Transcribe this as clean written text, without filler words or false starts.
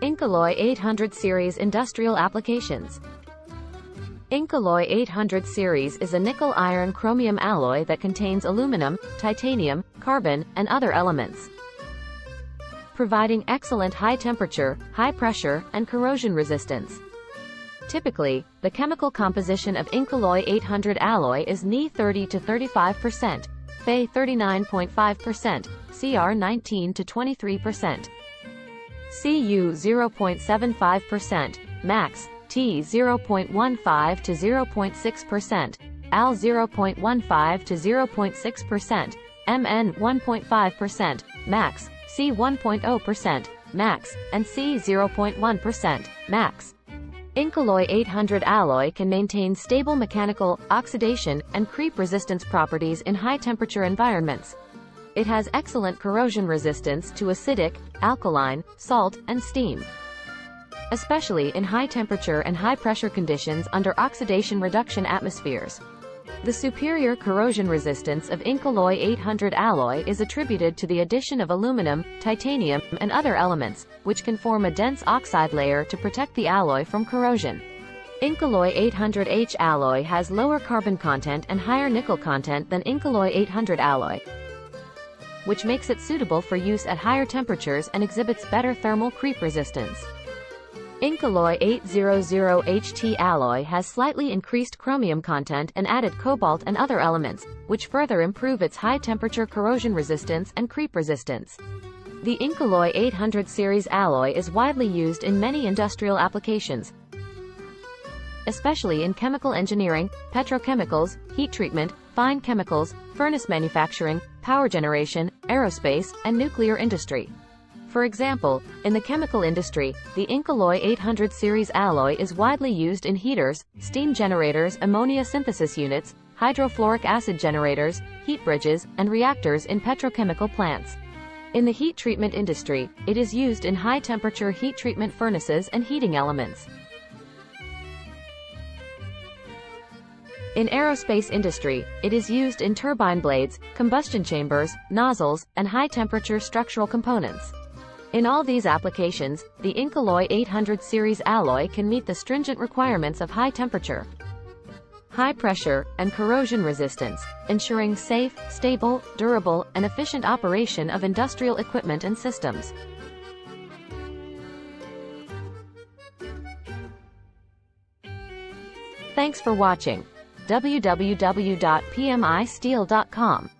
Incoloy 800 Series Industrial Applications. Incoloy 800 Series is a nickel-iron-chromium alloy that contains aluminum, titanium, carbon, and other elements, providing excellent high temperature, high pressure, and corrosion resistance. Typically, the chemical composition of Incoloy 800 alloy is Ni 30 to 35%, Fe 39.5%, Cr 19 to 23%, Cu 0.75%, Max, T 0.15 to 0.6%, Al 0.15 to 0.6%, Mn 1.5%, Max, C 1.0%, Max, and C 0.1%, Max. Incoloy 800 alloy can maintain stable mechanical, oxidation, and creep resistance properties in high-temperature environments. It has excellent corrosion resistance to acidic, alkaline, salt, and steam, especially in high-temperature and high-pressure conditions under oxidation reduction atmospheres. The superior corrosion resistance of Incoloy 800 alloy is attributed to the addition of aluminum, titanium, and other elements, which can form a dense oxide layer to protect the alloy from corrosion. Incoloy 800H alloy has lower carbon content and higher nickel content than Incoloy 800 alloy, which makes it suitable for use at higher temperatures and exhibits better thermal creep resistance. Incoloy 800HT alloy has slightly increased chromium content and added cobalt and other elements, which further improve its high-temperature corrosion resistance and creep resistance. The Incoloy 800 series alloy is widely used in many industrial applications, especially in chemical engineering, petrochemicals, heat treatment, fine chemicals, furnace manufacturing, power generation, aerospace, and nuclear industry. For example, in the chemical industry, the Incoloy 800 series alloy is widely used in heaters, steam generators, ammonia synthesis units, hydrofluoric acid generators, heat bridges, and reactors in petrochemical plants. In the heat treatment industry, it is used in high-temperature heat treatment furnaces and heating elements. In aerospace industry, it is used in turbine blades, combustion chambers, nozzles, and high-temperature structural components. In all these applications, the Incoloy 800 series alloy can meet the stringent requirements of high temperature, high pressure, and corrosion resistance, ensuring safe, stable, durable, and efficient operation of industrial equipment and systems. Thanks for watching. www.pmisteel.com